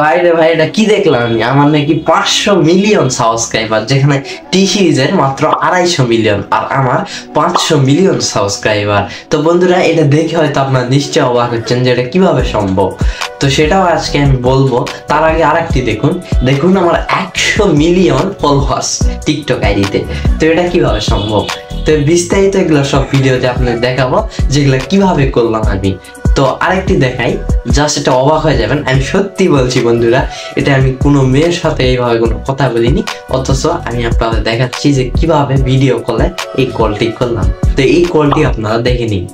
ভাই রে ভাই, এটা কি দেখলাম আমি? আমার নাকি 500 মিলিয়ন সাবস্ক্রাইবার, যেখানে টি সিরিজের মাত্র 250 মিলিয়ন, আর আমার 500 মিলিয়ন সাবস্ক্রাইবার। তো বন্ধুরা, এটা দেখে হয়তো আপনারা নিশ্চয় অবাক হচ্ছেন যে এটা কিভাবে সম্ভব। তো সেটাও আজকে আমি বলবো। তার আগে আরেকটি দেখুন আমার 100 মিলিয়ন ফলোয়ার্স টিকটক আইডিতে। তো এটা কিভাবে সম্ভব? তো বিস্তারিত এগুলো সব ভিডিওতে আপনাদের দেখাবো যেগুলো কিভাবে করলাম আমি। তো আরেকটি দেখাই, জাস্ট এটা অবাক হয়ে যাবেন। আমি সত্যি বলছি বন্ধুরা, এটা আমি কোনো মেয়ের সাথে এইভাবে কোনো কথা বলিনি, অথচ আমি আপনাদের দেখাচ্ছি যে কিভাবে ভিডিও কলে এই কলটি করলাম। তো এই কলটি আপনারা দেখে নিন।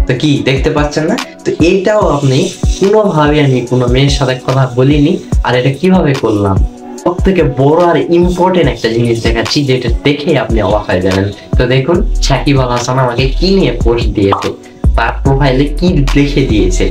তো কি দেখতে পাচ্ছেন না? তো এইটাও আপনি কোনোভাবে, আমি কোনো মেয়ের সাথে কথা বলিনি, আর এটা কিভাবে করলাম। সব থেকে বড় আর ইম্পর্টেন্ট একটা জিনিস দেখাচ্ছি, যেটা দেখে আপনি অবাক হয়ে যাবেন। তো দেখুন, সাকিব আল হাসান আমাকে কি নিয়ে পোস্ট দিয়েছে, তার প্রোফাইলে কি লিখে দিয়েছে,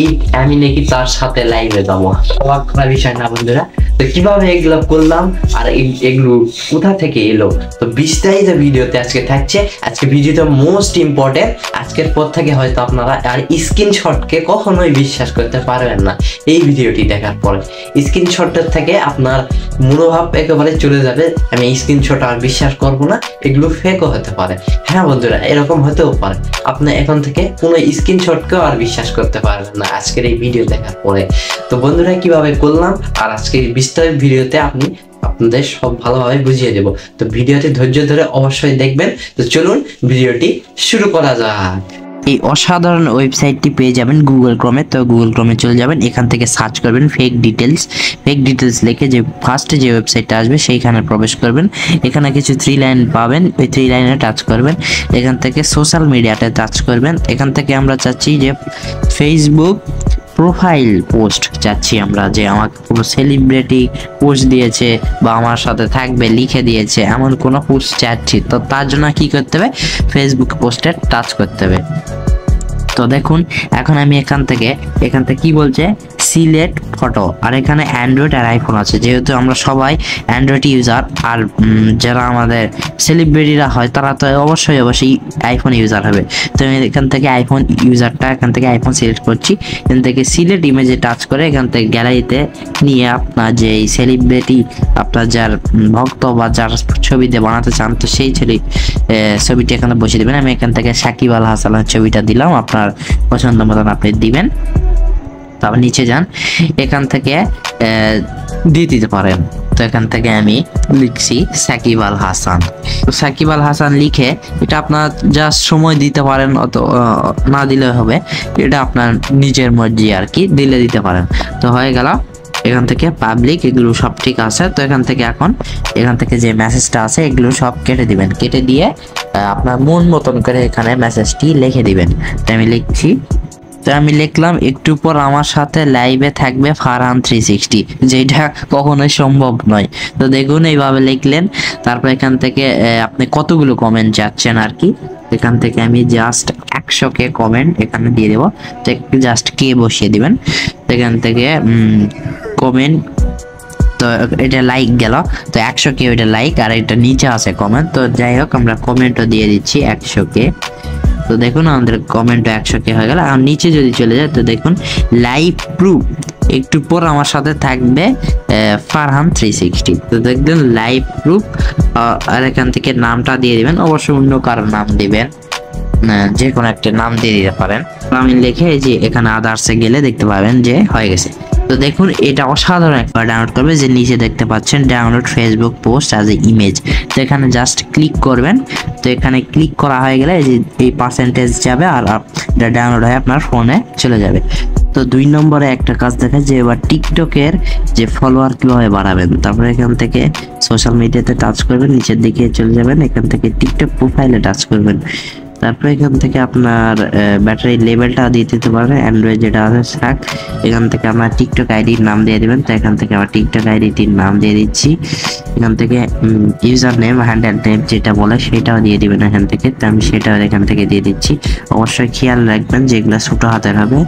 এই আমি নাকি তার সাথে লাইভে যাবো। অবাক করার বিষয় না বন্ধুরা? তো কিভাবে এগুলো করলাম আর এগুলো কোথা থেকে এলো, তো বিস্তারিত ভিডিওতে আজকে থাকছে। আজকে ভিডিওটা মোস্ট ইম্পর্টেন্ট। আজকের পর থেকে হয়তো আপনারা আর স্ক্রিনশটকে কখনোই বিশ্বাস করতে পারবেন না। এই ভিডিওটি দেখার পরে স্ক্রিনশটের থেকে আপনার মনোভাব একেবারে চলে যাবে, আমি এই স্ক্রিনশট আর বিশ্বাস করব না, এগুলো ফেকও হতে পারে। হ্যাঁ বন্ধুরা, এরকম হতেও পারে। আপনি এখন থেকে কোনো স্ক্রিনশটকেও আর বিশ্বাস করতে পারবেন না আজকের এই ভিডিও দেখার পরে। তো বন্ধুরা, কিভাবে করলাম আর আজকের বিস্তারিত ভিডিওতে আপনাদের সব ভালোভাবে বুঝিয়ে দেব। তো ভিডিওটি ধৈর্য ধরে অবশ্যই দেখবেন। তো চলুন ভিডিওটি শুরু করা যাক। এই অসাধারণ ওয়েবসাইটটি পেয়ে যাবেন গুগল ক্রোমে। তো গুগল ক্রোমে চলে যাবেন, এখান থেকে সার্চ করবেন ফেক ডিটেলস লিখে যে ফার্স্টে যে ওয়েবসাইটটা আসবে সেইখানে প্রবেশ করবেন। এখানে কিছু 3 লাইন পাবেন, ওই 3 লাইনে টাচ করবেন। এখান থেকে সোশ্যাল মিডিয়াতে টাচ করবেন। এখান থেকে আমরা চাচ্ছি যে ফেসবুক প্রোফাইল পোস্ট চাচ্ছি আমরা, যে আমাকে কোনো সেলিব্রিটি পোস্ট দিয়েছে বা আমার সাথে থাকবে লিখে দিয়েছে এমন কোনো পোস্ট চাচ্ছি। তো তার জন্য কি করতে হবে? ফেসবুক পোস্টে টাচ করতে হবে। তো দেখুন, এখন আমি এখান থেকে কি বলছে, সিলেক্ট ফটো। আর এখানে অ্যান্ড্রয়েড আর আইফোন আছে, যেহেতু আমরা সবাই অ্যান্ড্রয়েড ইউজার, আর যারা আমাদের সেলিব্রিটিরা হয় তারা তো অবশ্যই আইফোন ইউজার হবে। তো আমি এখান থেকে আইফোন ইউজারটা, এখান থেকে আইফোন সিলেক্ট করছি। এখান থেকে সিলেক্ট ইমেজে টাচ করে এখান থেকে গ্যালারিতে নিয়ে আপনার যে সেলিব্রিটি, আপনার যার ভক্ত বা যার ছবিতে বানাতে চান, তো সেই ছবিটি এখানে বসিয়ে দেবেন। আমি এখান থেকে সাকিব আল হাসানের ছবিটা দিলাম, আপনার পছন্দ মতন আপনি দিবেন। তারপর নিচে যান, এখান থেকে দিয়ে দিতে পারেন। তো এখান থেকে আমি লিখছি সাকিব আল হাসান। তো সাকিব আল হাসান লিখে এটা আপনার জাস্ট সময় দিতে পারেন, অত না দিলে হবে, এটা আপনার নিজের মর্জি আর কি, দিলে দিতে পারেন। তো হয়ে গেল। এখান থেকে পাবলিক, এগুলো সব ঠিক আছে। তো এখান থেকে যে মেসেজটা আছে এগুলো সব কেটে দিবেন। কেটে দিয়ে আপনার মন মতন করে এখানে মেসেজটি লিখে দিবেন। তো আমি লিখছি, তো আমি লিখলাম একটু পর আমার সাথে লাইভে থাকবে ফারহান 360, যেটা কখনোই সম্ভব নয়। তো দেখুন, এইভাবে লিখলেন। তারপর এখান থেকে আপনি কতগুলো কমেন্ট যাচ্ছেন আর কি, এখান থেকে আমি জাস্ট 100K কমেন্ট এখানে দিয়ে দেবো। তো জাস্ট কে বসিয়ে দিবেন। এখান থেকে কমেন্ট, তো এটা লাইক গেল। তো 100K ওইটা লাইক, আর এটা নিচে আছে কমেন্ট। তো যাই হোক, আমরা কমেন্টও দিয়ে দিচ্ছি 100K। তো দেখুন, আমাদের কমেন্টও 100K হয়ে গেল। আর নিচে যদি চলে যায়, তো দেখুন লাইভ প্রুফ, একটু পর আমার সাথে থাকবে ফারহান 360। তো দেখবেন লাইভ প্রুফ, আর এখান থেকে নামটা দিয়ে দিবেন। অবশ্যই অন্য কারোর নাম দিবেন, যে কোনো একটা নাম দিয়ে দিতে পারেন। আমি লিখে যে এখানে আদার্সে গেলে দেখতে পাবেন যে হয়ে গেছে। তো দেখুন, এটা অসাধারণ একবার ডাউনলোড করবে, যে নিচে দেখতে পাচ্ছেন download Facebook post as a image. তো এখানে জাস্ট ক্লিক করবেন। তো এখানে ক্লিক করা হয়ে গেলে এই পার্সেন্টেজ যাবে, আর এটা ডাউনলোড হয়ে আপনার ফোনে চলে যাবে। তো 2 নম্বরে একটা কাজ দেখা, যে এবার টিকটকের যে ফলোয়ার কিভাবে বাড়াবেন। তারপরে এখান থেকে সোশ্যাল মিডিয়াতে টাচ করবেন, নিচের দিকে চলে যাবেন, এখান থেকে টিকটক প্রোফাইলে টাচ করবেন। তারপরে এখান থেকে আপনার ব্যাটারি লেভেলটা দিয়ে দিতে পারবেন, অ্যান্ড্রয়েড যেটা আছে থাক। এখান থেকে আপনার টিকটক আইডির নাম দিয়ে দেবেন। তো এখান থেকে আমার টিকটক আইডিটির নাম দিয়ে দিচ্ছি। এখান থেকে ইউজার নেম, হ্যান্ডেল নেম যেটা বলে সেটাও দিয়ে দিবেন এখান থেকে। তো আমি সেটাও এখান থেকে দিয়ে দিচ্ছি। অবশ্যই খেয়াল রাখবেন যে এগুলো ছোটো হাতের হবে,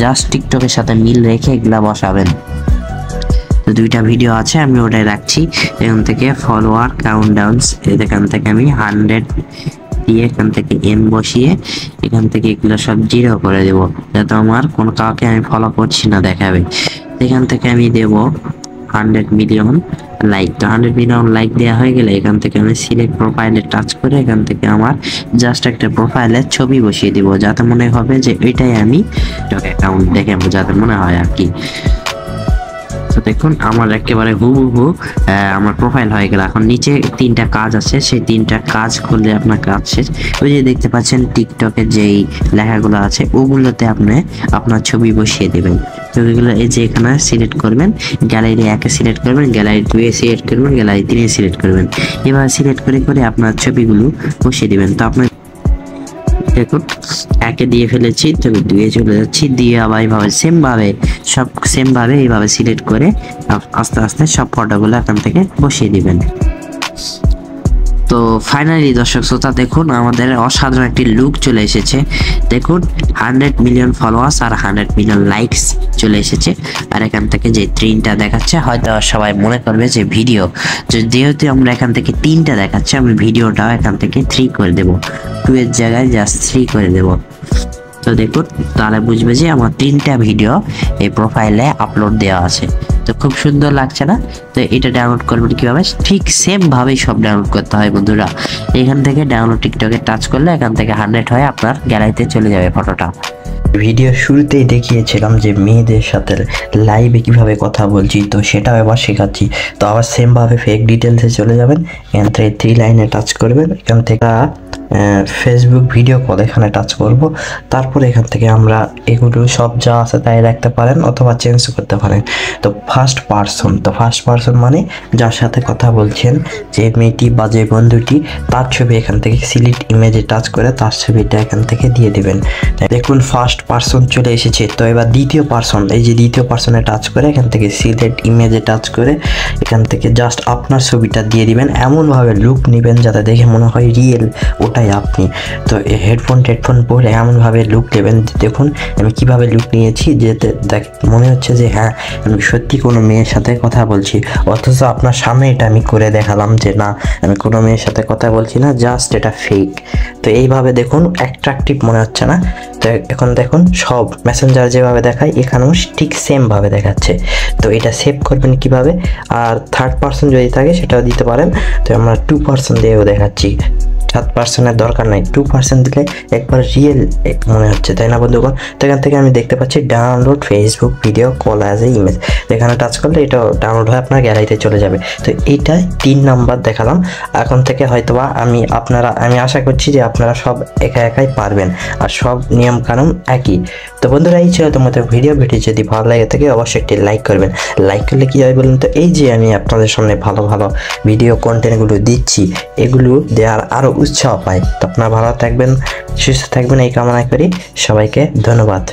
জাস্ট টিকটকের সাথে মিল রেখে এগুলা বসাবেন। তো 2টা ভিডিও আছে, আমি ওটাই রাখছি। এখান থেকে ফলোয়ার কাউন্টডাউনস, এখান থেকে আমি 100 দিয়ে এখান থেকে এম বসিয়ে এখান থেকে এগুলো সব 0 করে দেবো, যাতে আমার কোনো কাউকে আমি ফলো করছি না দেখাবে। এখান থেকে আমি দেব 100 মিলিয়ন লাইক। তো 100 মিলিয়ন লাইক দেওয়া হয়ে গেলে এখান থেকে আমি সিলেক্ট প্রোফাইলে টাচ করে এখান থেকে আমার জাস্ট একটা প্রোফাইলের ছবি বসিয়ে দিব, যাতে মনে হবে যে এটাই আমি অ্যাকাউন্ট দেখে, যাতে মনে হয় আর কি। তো দেখুন আমার একেবারে হুবহু আমার প্রোফাইল হয়ে গেল। এখন নিচে 3টা কাজ আছে, সেই 3টা কাজ করলে আপনার কাজ শেষ। ওই যে দেখতে পাচ্ছেন টিকটকের যেই লেখাগুলো আছে ওগুলোতে আপনি আপনার ছবি বসিয়ে দেবেন। তো এগুলো এই যে এখানে সিলেক্ট করবেন, গ্যালারি 1-এ সিলেক্ট করবেন, গ্যালারি 2-এ সিলেক্ট করবেন, গ্যালারি 3-এ সিলেক্ট করবেন। এভাবে সিলেক্ট করে করে আপনার ছবিগুলো বসিয়ে দেবেন। তো আপনার দেখুন 1-এ দিয়ে ফেলেছি, তো 2-এ চলে যাচ্ছি, দিয়ে আবার এইভাবে সেম ভাবে এইভাবে সিলেক্ট করে আস্তে আস্তে সব ফটোগুলো এখান থেকে বসিয়ে দিবেন। তো ফাইনালি দর্শক শ্রোতা দেখুন আমাদের অসাধারণ একটি লুক চলে এসেছে। দেখুন 100 মিলিয়ন ফলোয়ার্স আর 100 মিলিয়ন লাইকস চলে এসেছে। আর এখান থেকে যে 3টা দেখাচ্ছে, হয়তো সবাই মনে করবে যে ভিডিও, যেহেতু আমরা এখান থেকে 3টা দেখাচ্ছে, আমি ভিডিওটাও এখান থেকে 3 করে দেব, 2 এর জায়গায় জাস্ট 3 করে দেব। তো দেখুন তাহলে বুঝবে যে আমার 3টা ভিডিও এই প্রোফাইলে আপলোড দেওয়া আছে। তো খুব সুন্দর লাগছে না? তো এটা ডাউনলোড করবেন কিভাবে? ঠিক সেম ভাবেই সব ডাউনলোড করতে হয় বন্ধুরা। এখান থেকে ডাউনলোড টিকটকে টাচ করলে এখান থেকে 100 হয়ে আপনার গ্যালারিতে চলে যাবে ফটোটা। ভিডিও শুরুতেই দেখিয়েছিলাম যে মেয়েদের সাথে লাইভে কিভাবে কথা বলছি, তো সেটাও এবার শেখাচ্ছি। তো আবার সেম ভাবে ফেক ডিটেলসে চলে যাবেন, এখান থেকে 3 লাইনে টাচ করবেন, এখান থেকে ফেসবুক ভিডিও কল এখানে টাচ করব। তারপর এখান থেকে আমরা এগুলো সব যা আছে তাই রাখতে পারেন অথবা চেঞ্জ করতে পারেন। তো ফার্স্ট পার্সন মানে যার সাথে কথা বলছেন, যে মেয়েটি বা যে বন্ধুটি, তার ছবি এখান থেকে সিলেক্ট ইমেজে টাচ করে তার ছবিটা এখান থেকে দিয়ে দিবেন। দেখুন ফার্স্ট পার্সন চলে এসেছে। তো এবার দ্বিতীয় পার্সন, এই যে দ্বিতীয় পার্সনে টাচ করে এখান থেকে সিলেক্ট ইমেজে টাচ করে এখান থেকে জাস্ট আপনার ছবিটা দিয়ে দিবেন। এমনভাবে লুক নেবেন যাতে দেখে মনে হয় রিয়েল ওটাই আপনি। তো হেডফোন পরে এমনভাবে লুক নেবেন। দেখুন আমি কিভাবে লুক নিয়েছি, যেতে দেখ মনে হচ্ছে যে হ্যাঁ আমি সত্যি কোনো মেয়ের সাথে কথা বলছি, অথচ আপনার সামনে এটা আমি করে দেখালাম যে না আমি কোনো মেয়ের সাথে কথা বলছি না, জাস্ট এটা ফেক। তো এইভাবে দেখুন অ্যাট্রাকটিভ মনে হচ্ছে না? তো এখন দেখুন সব মেসেঞ্জার যেভাবে দেখায় এখানেও ঠিক সেম ভাবে দেখাচ্ছে। তো এটা সেভ করবেন কিভাবে? আর থার্ড পার্সন যদি থাকে সেটাও দিতে পারেন। তো আমরা 2% দিয়েও দেখাচ্ছি, 7%-এর দরকার নাই, 2% দিলে একবার রিয়েল মনে হচ্ছে, তাই না বন্ধুগণ? তো এখান থেকে আমি দেখতে পাচ্ছি download Facebook video call as a image, এখানে টাচ করলে এটা ডাউনলোড হয়ে আপনার গ্যালারিতে চলে যাবে। তো এইটাই 3 নাম্বার দেখালাম। এখন থেকে হয়তোবা আমি আশা করছি যে আপনারা সব একাই পারবেন আর সব নিয়ম কানুন একই। তো বন্ধুরা এই ছিল তোমাদের ভিডিওটি, যদি ভালো লাগে থাকে অবশ্যই একটি লাইক করবেন। লাইক করলে কী হয় বলুন তো, এই যে আমি আপনাদের সামনে ভালো ভালো ভিডিও কন্টেন্টগুলো দিচ্ছি, এগুলো দেওয়ার আরও উৎসাহ পাই। তো আপনারা ভালো থাকবেন, সুস্থ থাকবেন এই কামনা করি। সবাইকে ধন্যবাদ।